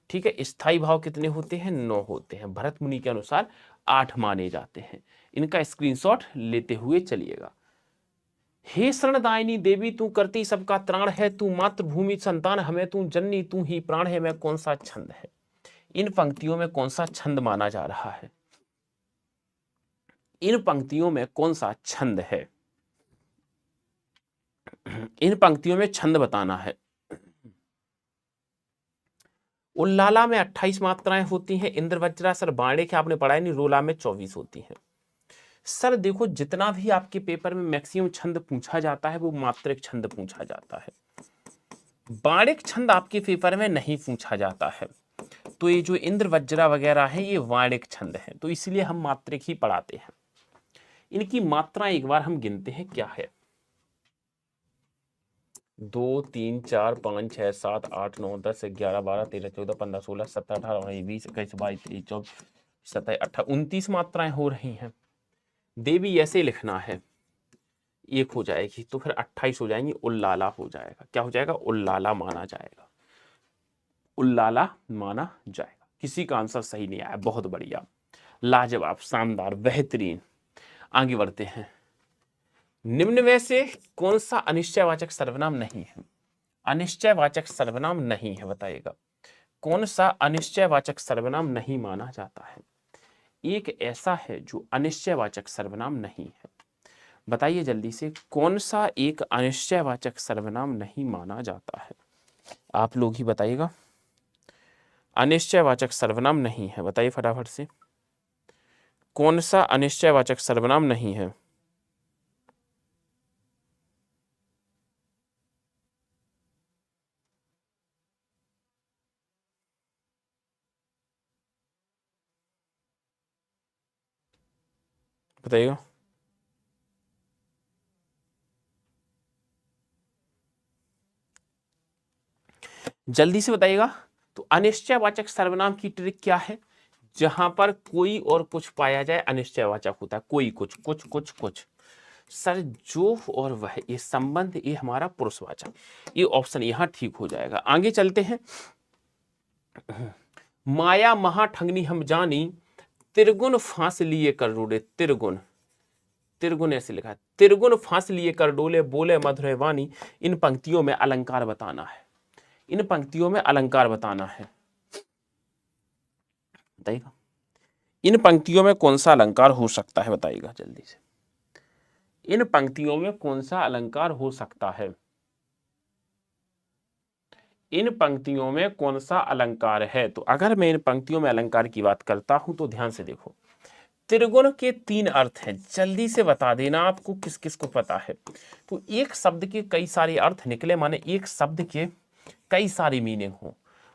ठीक है। स्थायी भाव कितने होते हैं? 9 होते हैं। भरत मुनि के अनुसार 8 माने जाते हैं। इनका स्क्रीनशॉट लेते हुए चलिएगा। हे शरणदायिनी देवी, तू करती सबका त्राण है, तू मातृभूमि संतान हमें, तू जननी तू ही प्राण है। में कौन सा छंद है? इन पंक्तियों में कौन सा छंद माना जा रहा है? इन पंक्तियों में कौन सा छंद है? इन पंक्तियों में छंद बताना है। उल्लाला में 28 मात्राएं होती हैं। इंद्रवज्रा सर बाणे के आपने पढ़ा नहीं, रोला में 24 होती हैं। सर देखो, जितना भी आपके पेपर में मैक्सिमम छंद पूछा जाता है वो मात्रिक छंद पूछा जाता है। बाणिक छंद आपके पेपर में नहीं पूछा जाता है। तो ये जो इंद्रवज्रा वगैरह है ये वाणिक छंद है, तो इसलिए हम मात्रिक ही पढ़ाते हैं। इनकी मात्राएं एक बार हम गिनते हैं क्या है। 2 3 4 5 6 7 8 9 10 11 12 13 14 15 16 17 18 19 20 21 22 23 24 27 28 29 मात्राएं हो रही हैं। देवी ऐसे लिखना है, एक हो जाएगी तो फिर 28 हो जाएंगी, उल्लाला हो जाएगा। क्या हो जाएगा? उल्लाला माना जाएगा। उल्लाला माना जाएगा। किसी का आंसर सही नहीं आया, बहुत बढ़िया, लाजवाब, शानदार, बेहतरीन। आगे बढ़ते हैं। निम्न में से कौन सा अनिश्चयवाचक सर्वनाम नहीं है? अनिश्चयवाचक सर्वनाम नहीं है, बताइएगा। कौन सा अनिश्चयवाचक सर्वनाम नहीं माना जाता है? एक ऐसा है जो अनिश्चयवाचक सर्वनाम नहीं है। बताइए जल्दी से, कौन सा एक अनिश्चयवाचक सर्वनाम नहीं माना जाता है? आप लोग ही बताइएगा। अनिश्चयवाचक सर्वनाम नहीं है, बताइए फटाफट से। कौन सा अनिश्चयवाचक सर्वनाम नहीं है? बताइएगा। जल्दी से बताइएगा। तो अनिश्चयवाचक सर्वनाम की ट्रिक क्या है? जहां पर कोई और कुछ पाया जाए अनिश्चयवाचक होता है। कोई, कुछ, कुछ, कुछ, कुछ। सर जो और वह, ये संबंध, ये हमारा पुरुषवाचक। ये ऑप्शन यहां ठीक हो जाएगा। आगे चलते हैं। माया महाठंगनी हम जानी, त्रिगुण फांस लिए कर डोले। त्रिगुण, त्रिगुण ऐसे लिखा है। त्रिगुण फांस लिए कर डोले, बोले मधुर वाणी। इन पंक्तियों में अलंकार बताना है। इन पंक्तियों में अलंकार बताना है, बताइएगा। इन पंक्तियों में कौन सा अलंकार हो सकता है? बताइएगा जल्दी से। इन पंक्तियों में कौन सा अलंकार हो सकता है? इन पंक्तियों में कौन सा अलंकार है? तो अगर मैं इन पंक्तियों में अलंकार की बात करता हूं तो ध्यान से देखो। त्रिगुण के 3 अर्थ हैं, जल्दी से बता देना आपको किस किस को पता है। तो एक शब्द के कई सारे अर्थ निकले, माने एक शब्द के कई सारी मीनिंग हो,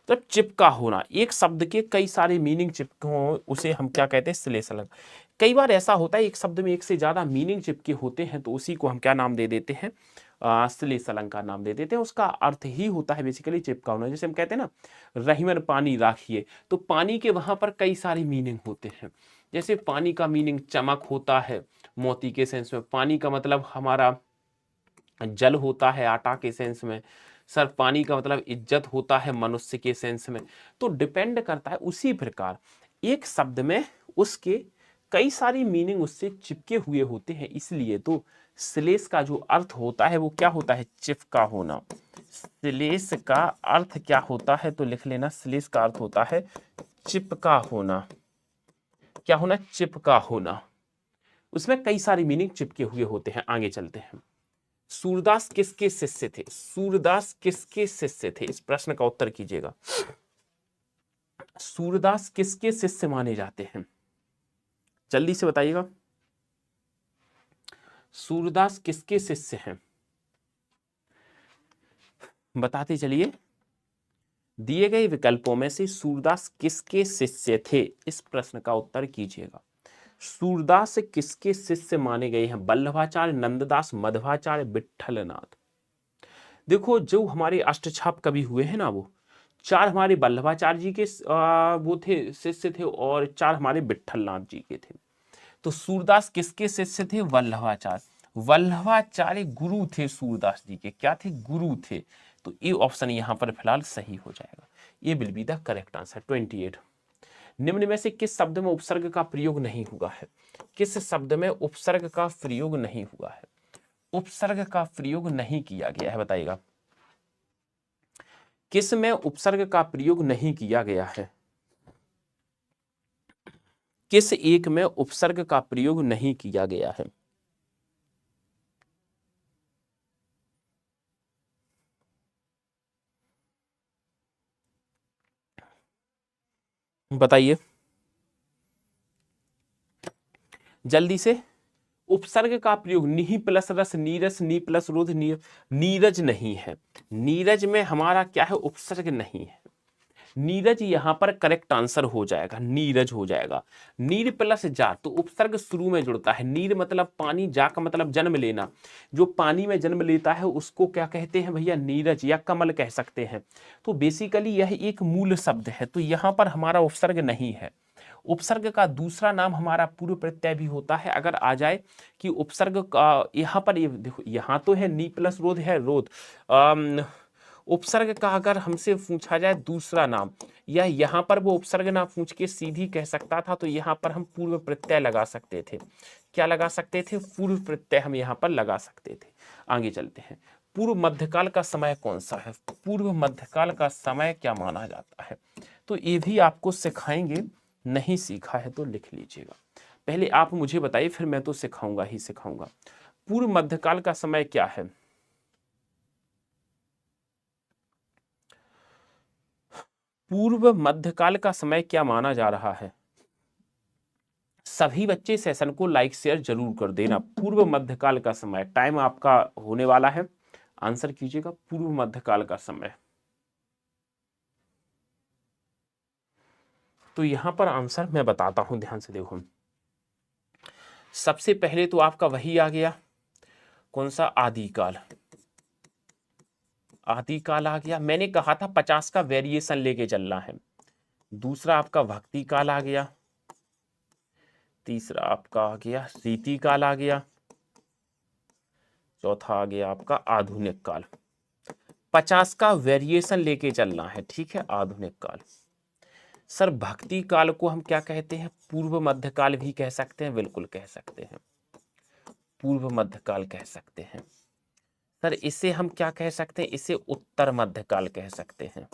मतलब चिपका होना। एक शब्द के कई सारे मीनिंग चिपके हो, उसे हम क्या कहते हैं? श्लेष अलंकार। कई बार ऐसा होता है एक शब्द में एक से ज्यादा मीनिंग चिपके होते हैं, तो उसी को हम क्या नाम दे देते हैं? श्लेष अलंकार नाम दे देते हैं। उसका अर्थ ही होता है बेसिकली चिपका होना। जैसे हम कहते हैं ना, रहीमन पानी राखिए, तो पानी के वहां पर कई सारे मीनिंग होते हैं। जैसे पानी का मीनिंग चमक होता है मोती के सेंस में। पानी का मतलब हमारा जल होता है आटा के सेंस में। सर पानी का मतलब इज्जत होता है मनुष्य के सेंस में। तो डिपेंड करता है। उसी प्रकार एक शब्द में उसके कई सारी मीनिंग उससे चिपके हुए होते हैं, इसलिए तो श्लेष का जो अर्थ होता है वो क्या होता है? चिपका होना। श्लेष का अर्थ क्या होता है? तो लिख लेना, श्लेष का अर्थ होता है चिपका होना। क्या होना? चिपका होना। उसमें कई सारी मीनिंग चिपके हुए होते हैं। आगे चलते हैं। सूरदास किसके शिष्य थे? सूरदास किसके शिष्य थे? इस प्रश्न का उत्तर कीजिएगा। सूरदास किसके शिष्य माने जाते हैं? जल्दी से बताइएगा। सूरदास किसके शिष्य हैं? बताते चलिए। दिए गए विकल्पों में से सूरदास किसके शिष्य थे? इस प्रश्न का उत्तर कीजिएगा। सूरदास किसके शिष्य माने गए हैं? वल्लभाचार्य, नंददास, मध्वाचार्य, विठलनाथ। देखो जो हमारे अष्टछाप कवि हुए हैं ना, वो 4 हमारे वल्लभाचार्य जी के वो थे, शिष्य थे, और 4 हमारे विट्ठलनाथ जी के थे। तो सूरदास किसके शिष्य थे? वल्लभाचार्य। वल्लभाचार्य गुरु थे सूरदास जी के, क्या थे? गुरु थे। तो ये ऑप्शन यहाँ पर फिलहाल सही हो जाएगा, ये will be the correct answer 28। निम्न में से किस शब्द में उपसर्ग का प्रयोग नहीं हुआ है? किस शब्द में उपसर्ग का प्रयोग नहीं हुआ है? उपसर्ग का प्रयोग नहीं किया गया है, बताइएगा किस में उपसर्ग का प्रयोग नहीं किया गया है? किस एक में उपसर्ग का प्रयोग नहीं किया गया है? बताइए जल्दी से। उपसर्ग का प्रयोग नी प्लस रस नीरस, नी प्लस रोध नीरज नहीं है। नीरज में हमारा क्या है? उपसर्ग नहीं है। नीरज यहां पर करेक्ट आंसर हो जाएगा, नीरज हो जाएगा। नीर प्लस जा, तो उपसर्ग शुरू में जुड़ता है। नीर मतलब पानी, जा का मतलब जन्म लेना। जो पानी में जन्म लेता है उसको क्या कहते हैं भैया? नीरज या कमल कह सकते हैं। तो बेसिकली यह एक मूल शब्द है, तो यहां पर हमारा उपसर्ग नहीं है। उपसर्ग का दूसरा नाम हमारा पूर्व प्रत्यय भी होता है। अगर आ जाए कि उपसर्ग का यहाँ पर, ये देखो यहाँ तो है नी प्लस रोध है, रोध। उपसर्ग का अगर हमसे पूछा जाए दूसरा नाम, या यहाँ पर वो उपसर्ग ना पूछ के सीधी कह सकता था, तो यहाँ पर हम पूर्व प्रत्यय लगा सकते थे। क्या लगा सकते थे? पूर्व प्रत्यय हम यहाँ पर लगा सकते थे। आगे चलते हैं। पूर्व मध्यकाल का समय कौन सा है? पूर्व मध्यकाल का समय क्या माना जाता है? तो ये भी आपको सिखाएंगे, नहीं सीखा है तो लिख लीजिएगा। पहले आप मुझे बताइए, फिर मैं तो सिखाऊंगा ही सिखाऊंगा। पूर्व मध्यकाल का समय क्या है? पूर्व मध्यकाल का समय क्या माना जा रहा है? सभी बच्चे सेशन को लाइक शेयर जरूर कर देना। पूर्व मध्यकाल का समय, टाइम आपका होने वाला है, आंसर कीजिएगा। पूर्व मध्यकाल का समय, तो यहां पर आंसर मैं बताता हूं, ध्यान से देखो। सबसे पहले तो आपका वही आ गया, कौन सा? आदिकाल। आदिकाल आ गया। मैंने कहा था 50 का वेरिएशन लेके चलना है। दूसरा आपका भक्ति काल आ गया। तीसरा आपका आ गया रीति काल आ गया। चौथा आ गया आपका आधुनिक काल। 50 का वेरिएशन लेके चलना है, ठीक है। आधुनिक काल। सर भक्ति काल को हम क्या कहते हैं? पूर्व मध्यकाल भी कह सकते हैं, बिल्कुल कह सकते हैं, पूर्व मध्यकाल कह सकते हैं। सर इसे हम क्या कह सकते हैं? इसे उत्तर मध्यकाल कह सकते हैं।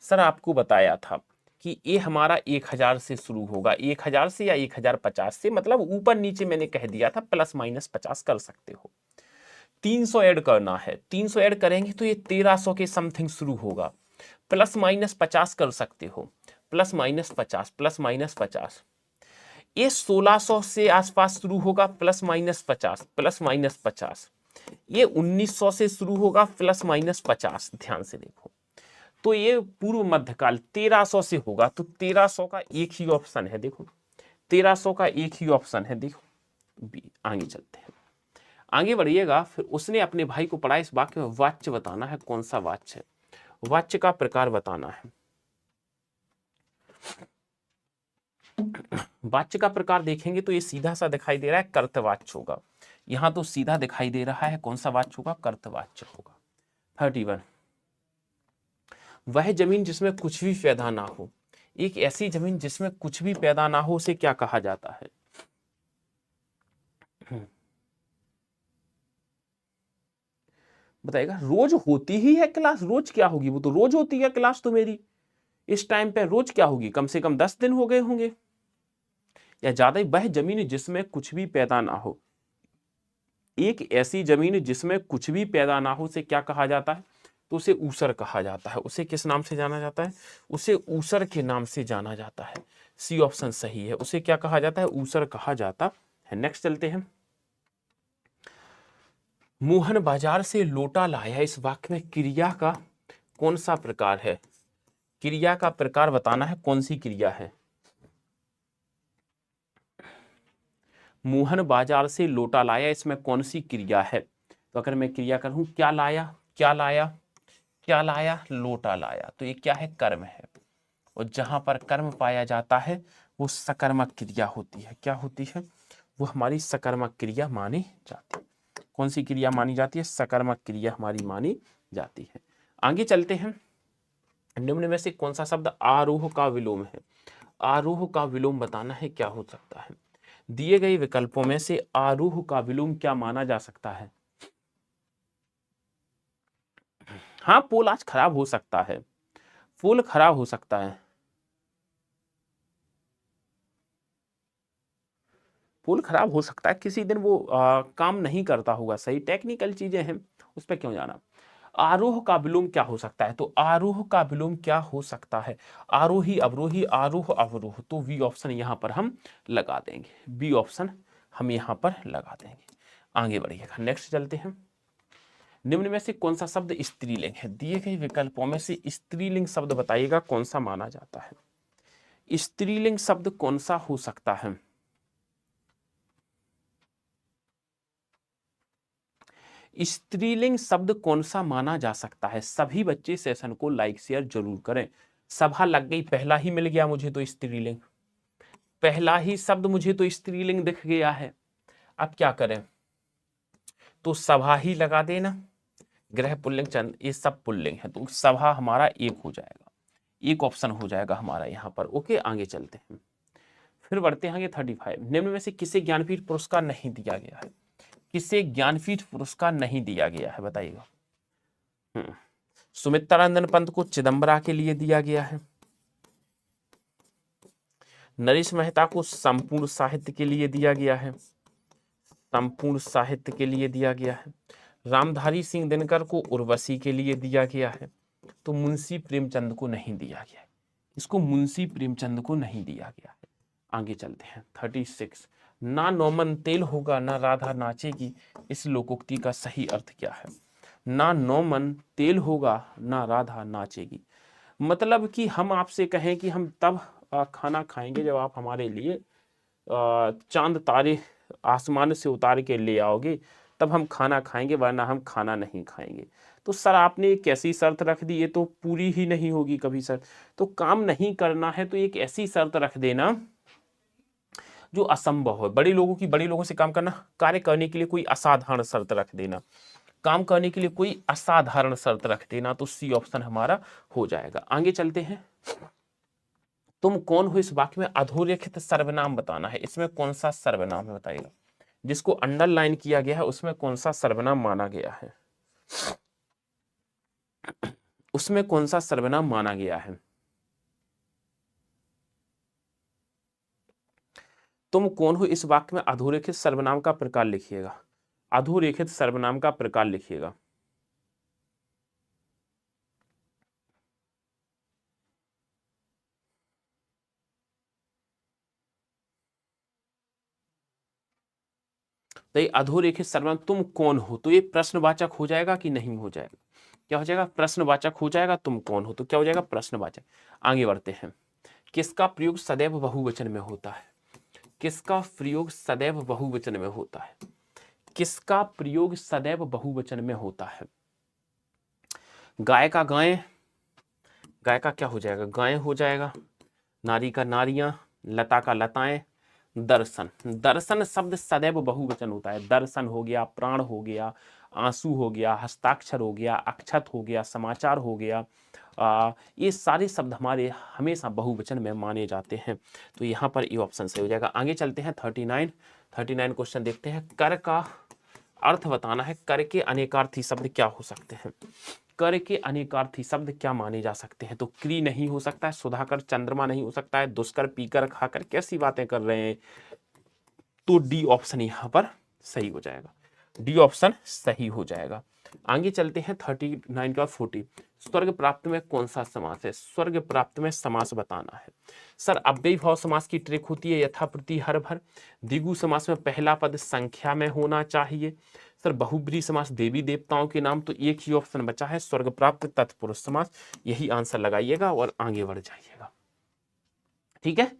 सर आपको बताया था कि ये हमारा 1000 से शुरू होगा, 1000 से या 1050 से, मतलब ऊपर नीचे मैंने कह दिया था, प्लस माइनस 50 कर सकते हो। 300 ऐड करना है, 300 ऐड करेंगे तो ये 1300 के समथिंग शुरू होगा। प्लस माइनस 50 कर सकते हो, प्लस माइनस 50, प्लस माइनस 50। ये 1600 से आसपास शुरू होगा, प्लस माइनस 50, प्लस माइनस 50। ये 1900 से शुरू होगा, प्लस माइनस 50। ध्यान से देखो, तो ये पूर्व मध्यकाल 1300 से होगा, तो 1300 का एक ही ऑप्शन है, देखो 1300 का एक ही ऑप्शन है, देखो बी। आगे चलते हैं, आगे बढ़िएगा। फिर उसने अपने भाई को पढ़ा, इस वाक्य में वाच्य बताना है, कौन सा वाच्य है? वाच्य का प्रकार बताना है। वाच्य का प्रकार देखेंगे तो ये सीधा सा दिखाई दे रहा है, कर्तवाच्य होगा। यहां तो सीधा दिखाई दे रहा है, कौन सा वाच्य होगा? कर्तवाच्य होगा। 31, वह जमीन जिसमें कुछ भी पैदा ना हो। एक ऐसी जमीन जिसमें कुछ भी पैदा ना हो, उसे क्या कहा जाता है? बताएगा। रोज होती ही है क्लास, रोज क्या होगी? वो तो रोज होती है क्लास तो मेरी, इस टाइम पे रोज क्या होगी? कम से कम 10 दिन हो गए होंगे या ज्यादा ही। वह जमीन जिसमें कुछ भी पैदा ना हो, एक ऐसी जमीन जिसमें कुछ भी पैदा ना हो, उसे क्या कहा जाता है? तो उसे ऊसर कहा जाता है। उसे किस नाम से जाना जाता है? उसे ऊसर के नाम से जाना जाता है। सी ऑप्शन सही है, उसे क्या कहा जाता है? ऊसर कहा जाता है। नेक्स्ट चलते हैं। मोहन बाजार से लोटा लाया, इस वाक्य में क्रिया का कौन सा प्रकार है? क्रिया का प्रकार बताना है, कौन सी क्रिया है? मोहन बाजार से लोटा लाया, इसमें कौन सी क्रिया है? तो अगर मैं क्रिया करूं, क्या लाया, क्या लाया, क्या लाया, लोटा लाया। तो ये क्या है, कर्म है। और जहां पर कर्म पाया जाता है वो सकर्मक क्रिया होती है। क्या होती है, वो हमारी सकर्मक क्रिया मानी जाती है। कौन सी क्रिया मानी जाती है, सकर्मक क्रिया हमारी मानी जाती है। आगे चलते हैं। निम्न में से कौन सा शब्द आरोह का विलोम है। आरोह का विलोम बताना है, क्या हो सकता है। दिए गए विकल्पों में से आरोह का विलोम क्या माना जा सकता है। हाँ, पोल आज खराब हो सकता है, पोल खराब हो सकता है, पोल खराब हो सकता है किसी दिन, वो काम नहीं करता होगा सही, टेक्निकल चीजें हैं, उस पर क्यों जाना। आरोह का विलोम क्या हो सकता है, तो आरोह का विलोम क्या हो सकता है, आरोही अवरोही, आरोह अवरोह। तो बी ऑप्शन यहां पर हम लगा देंगे, बी ऑप्शन हम यहां पर लगा देंगे। आगे बढ़िएगा, नेक्स्ट चलते हैं। निम्न में से कौन सा शब्द स्त्रीलिंग है। दिए गए विकल्पों में से स्त्रीलिंग शब्द बताइएगा कौन सा माना जाता है। स्त्रीलिंग शब्द कौन सा हो सकता है। स्त्रीलिंग शब्द कौन सा माना जा सकता है। सभी बच्चे सेशन को लाइक शेयर जरूर करें। सभा लग गई, पहला ही मिल गया मुझे तो स्त्रीलिंग, पहला ही शब्द मुझे तो स्त्रीलिंग दिख गया है। अब क्या करें, तो सभा ही लगा देना। ग्रह पुल्लिंग चंद ये सब पुल्लिंग है, तो सभा हमारा एक हो जाएगा, एक ऑप्शन हो जाएगा हमारा यहाँ पर। ओके, आगे चलते हैं, फिर बढ़ते हैं आगे 35। निम्न में से किसे ज्ञानपीठ पुरस्कार नहीं दिया गया है। किसे ज्ञानपीठ पुरस्कार नहीं दिया गया है बताइएगा। सुमित्रानंदन पंत को चिदम्बरा के लिए दिया गया है, नरेश मेहता को संपूर्ण साहित्य के लिए दिया गया है, संपूर्ण साहित्य के लिए दिया गया है, रामधारी सिंह दिनकर को उर्वशी के लिए दिया गया है, तो मुंशी प्रेमचंद को नहीं दिया गया है। इसको मुंशी प्रेमचंद को नहीं दिया गया है। आगे चलते हैं 36। ना नौमन तेल होगा ना राधा नाचेगी, इस लोकोक्ति का सही अर्थ क्या है। ना नौमन तेल होगा ना राधा नाचेगी, मतलब कि हम आपसे कहें कि हम तब खाना खाएंगे जब आप हमारे लिए चांद तारे आसमान से उतार के ले आओगे, तब हम खाना खाएंगे, वरना हम खाना नहीं खाएंगे। तो सर आपने एक ऐसी शर्त रख दी, ये तो पूरी ही नहीं होगी कभी सर। तो काम नहीं करना है तो एक ऐसी शर्त रख देना जो असंभव है। बड़े लोगों से काम करना, कार्य करने के लिए कोई असाधारण शर्त रख देना, काम करने के लिए कोई असाधारण शर्त रख देना, तो सी ऑप्शन हमारा हो जाएगा। आगे चलते हैं। तुम कौन हो इस वाक्य में अधोरेखित सर्वनाम बताना है। इसमें कौन सा सर्वनाम है बताइएगा, जिसको अंडरलाइन किया गया है उसमें कौन सा सर्वनाम माना गया है, उसमें कौन सा सर्वनाम माना गया है। तुम कौन हो इस वाक्य में अधोरेखित सर्वनाम का प्रकार लिखिएगा, अधोरेखित सर्वनाम का प्रकार लिखिएगा। तो ये अधोरेखित सर्वनाम तुम कौन हो, तो ये प्रश्नवाचक हो जाएगा कि नहीं हो जाएगा, क्या हो जाएगा, प्रश्नवाचक हो जाएगा। तुम कौन हो तो क्या हो जाएगा, प्रश्नवाचक। आगे बढ़ते हैं। किसका प्रयोग सदैव बहुवचन में होता है। किसका प्रयोग सदैव बहुवचन में होता है, किसका प्रयोग सदैव बहुवचन में होता है। गाय का गाय, गाय का क्या हो जाएगा, गाय हो जाएगा। नारी का नारियां, लता का लताएं। दर्शन, दर्शन शब्द सदैव बहुवचन होता है। दर्शन हो गया, प्राण हो गया, आंसू हो गया, हस्ताक्षर हो गया, अक्षत हो गया, समाचार हो गया, ये सारे शब्द हमारे हमेशा बहुवचन में माने जाते हैं। तो यहाँ पर ये ऑप्शन सही हो जाएगा। आगे चलते हैं 39 क्वेश्चन देखते हैं। कर का अर्थ बताना है। कर के अनेकार्थी शब्द क्या हो सकते हैं, कर के अनेकार्थी शब्द क्या माने जा सकते हैं। तो क्री नहीं हो सकता है, सुधाकर चंद्रमा नहीं हो सकता है, दुष्कर पीकर खाकर, कैसी बातें कर रहे हैं। तो डी ऑप्शन यहां पर सही हो जाएगा, डी ऑप्शन सही हो जाएगा। आगे चलते हैं 39 का 40। स्वर्ग प्राप्त में कौन सा समास है। स्वर्ग प्राप्त में समास बताना है। सर अव्ययी भाव समास की ट्रिक होती है यथाप्रति हर भर। द्विगु समास में पहला पद संख्या में होना चाहिए। सर बहुब्री समास देवी देवताओं के नाम, तो एक ही ऑप्शन बचा है स्वर्ग प्राप्त तत्पुरुष समास। यही आंसर लगाइएगा और आगे बढ़ जाइएगा। ठीक है,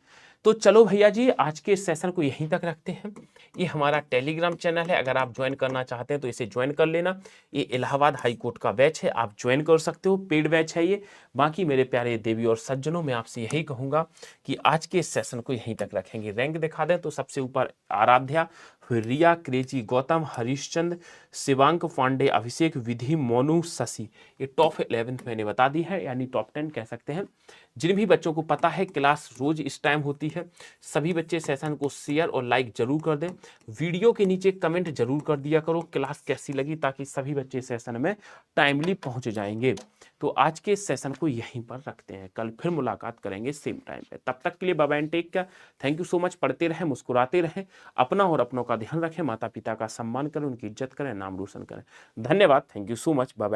तो चलो भैया जी आज के सेशन को यहीं तक रखते हैं। ये हमारा टेलीग्राम चैनल है, अगर आप ज्वाइन करना चाहते हैं तो इसे ज्वाइन कर लेना। ये इलाहाबाद हाई कोर्ट का बैच है, आप ज्वाइन कर सकते हो, पेड बैच है ये। बाकी मेरे प्यारे देवी और सज्जनों, मैं आपसे यही कहूँगा कि आज के इस सेशन को यहीं तक रखेंगे। रैंक दिखा दें तो सबसे ऊपर आराध्या, फिर रिया, क्रेजी, गौतम, हरीशचंद, शिवांक पांडे, अभिषेक, विधि, मोनू, शशि। ये टॉप 11 मैंने बता दी है, यानी टॉप 10 कह सकते हैं। जिन भी बच्चों को पता है क्लास रोज इस टाइम होती है, सभी बच्चे सेशन को शेयर और लाइक जरूर कर दें। वीडियो के नीचे कमेंट जरूर कर दिया करो क्लास कैसी लगी, ताकि सभी बच्चे सेशन में टाइमली पहुंच जाएंगे। तो आज के सेशन को यहीं पर रखते हैं, कल फिर मुलाकात करेंगे सेम टाइम पे। तब तक के लिए bye bye and take care. Thank you so much. पढ़ते रहें, मुस्कुराते रहें, अपना और अपनों का ध्यान रखें, माता पिता का सम्मान करें, उनकी इज्जत करें, नाम रोशन करें। धन्यवाद। Thank you so much. Bye bye.